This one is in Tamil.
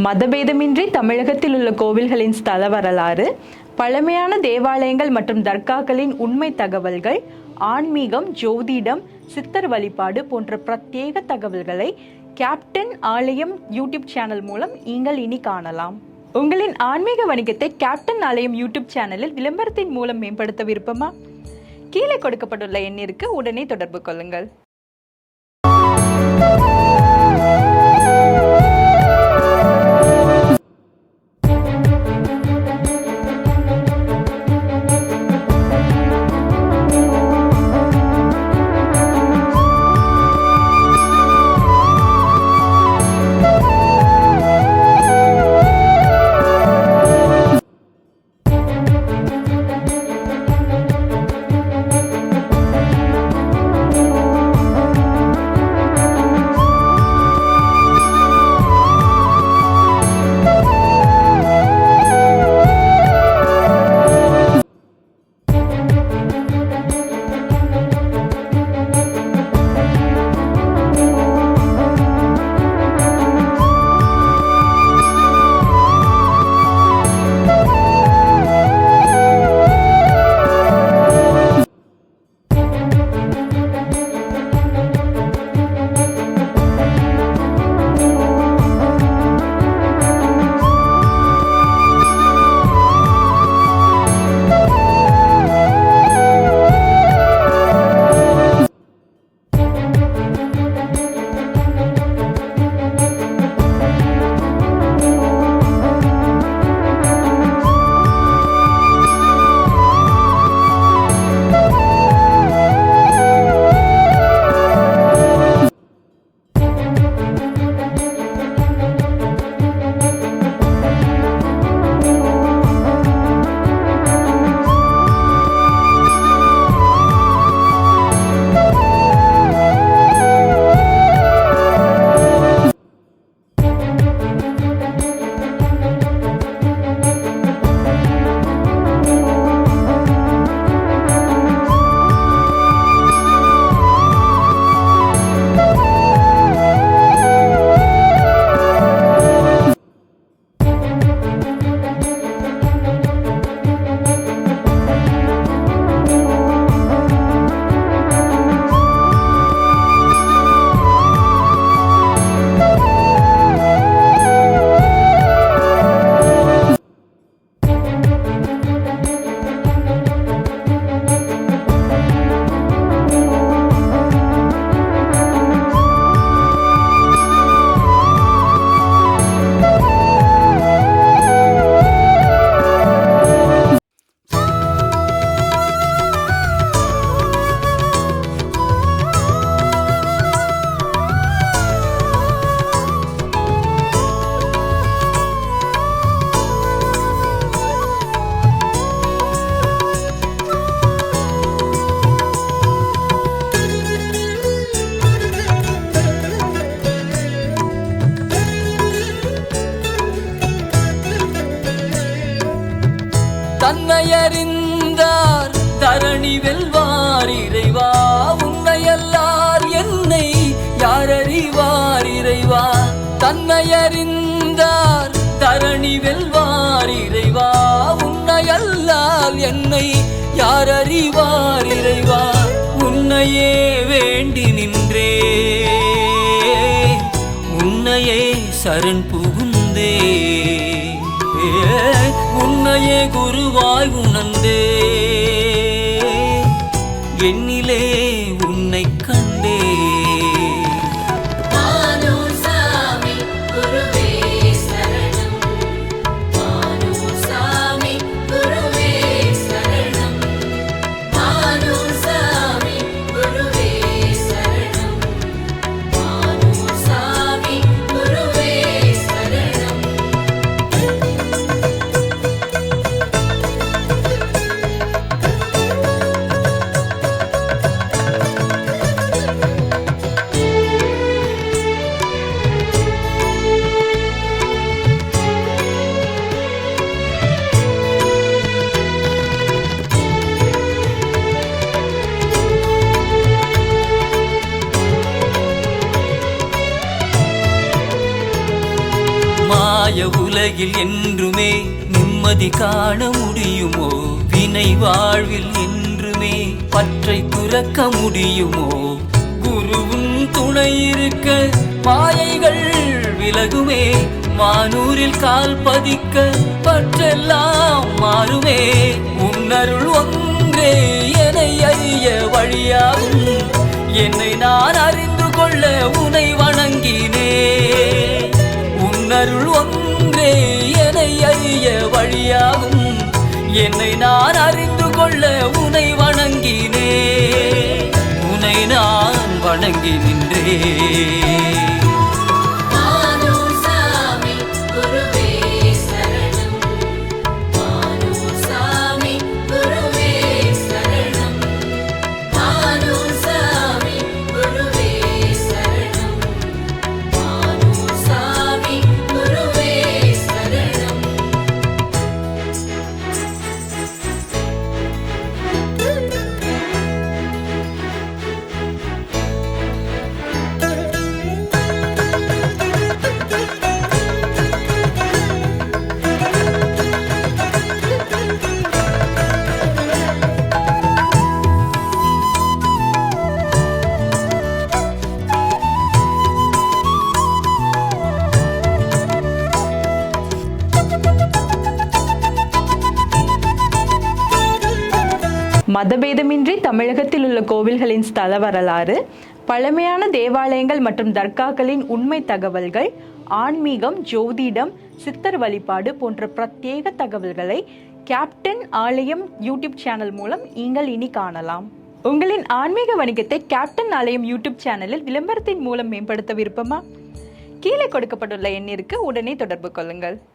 மதபேதமின்றி தமிழகத்தில் உள்ள கோவில்களின் ஸ்தல வரலாறு, பழமையான தேவாலயங்கள் மற்றும் தர்காக்களின் உண்மை தகவல்கள், ஆன்மீகம், ஜோதிடம், சித்தர் வழிபாடு போன்ற பிரத்யேக தகவல்களை கேப்டன் ஆலயம் யூடியூப் சேனல் மூலம் நீங்கள் இனி காணலாம். உங்களின் ஆன்மீக வணிகத்தை கேப்டன் ஆலயம் யூடியூப் சேனலில் விளம்பரத்தின் மூலம் மேம்படுத்த விருப்பமா? கீழே கொடுக்கப்பட்டுள்ள எண்ணிற்கு உடனே தொடர்பு கொள்ளுங்கள். தன்னையறிந்தார் தரணி வெல்வார் இறைவா, உன்னையல்லார் என்னை யார் அறிவார் இறைவா. தன்னையறிந்தார் தரணி வெல்வார் இறைவா, உன்னையல்லால் என்னை யார் அறிவார் இறைவா. உன்னையே வேண்டி நின்றே, உன்னையே சரண் புகுந்தே, உன்னையே குருவாய் உணர்ந்தே, என்னிலே உன்னை கண்டே. மாய உலகில் என்றுமே நிம்மதி காண முடியுமோ? வினை வாழ்வில் என்றுமே பற்றை துறக்க முடியுமோ? குருவும் துணை இருக்க மாயைகள் விலகுமே. மானூரில் கால் பதிக்க பற்றெல்லாம் மாறுமே. உன்னருள் ஒன்றே என்னை அறிய வழியாகும். என்னை நான் அறிந்து கொள்ள உனை வணங்கினே. உன்னருள் ஒன்றே என்னை அறிய வழியாகும். என்னை நான் அறிந்து கொள்ள உனை வணங்கினே. உனை நான் வணங்கி நின்றே. மதபேதமின்றி தமிழகத்தில் உள்ள கோவில்களின் ஸ்தல வரலாறு, பழமையான தேவாலயங்கள் மற்றும் தர்காக்களின் உண்மை தகவல்கள், ஆன்மீகம், ஜோதிடம், சித்தர் வழிபாடு போன்ற பிரத்யேக தகவல்களை கேப்டன் ஆலயம் யூடியூப் சேனல் மூலம் நீங்கள் இனி காணலாம். உங்களின் ஆன்மீக வணிகத்தை கேப்டன் ஆலயம் யூடியூப் சேனலில் விளம்பரத்தின் மூலம் மேம்படுத்த விருப்பமா? கீழே கொடுக்கப்பட்டுள்ள எண்ணிற்கு உடனே தொடர்பு கொள்ளுங்கள்.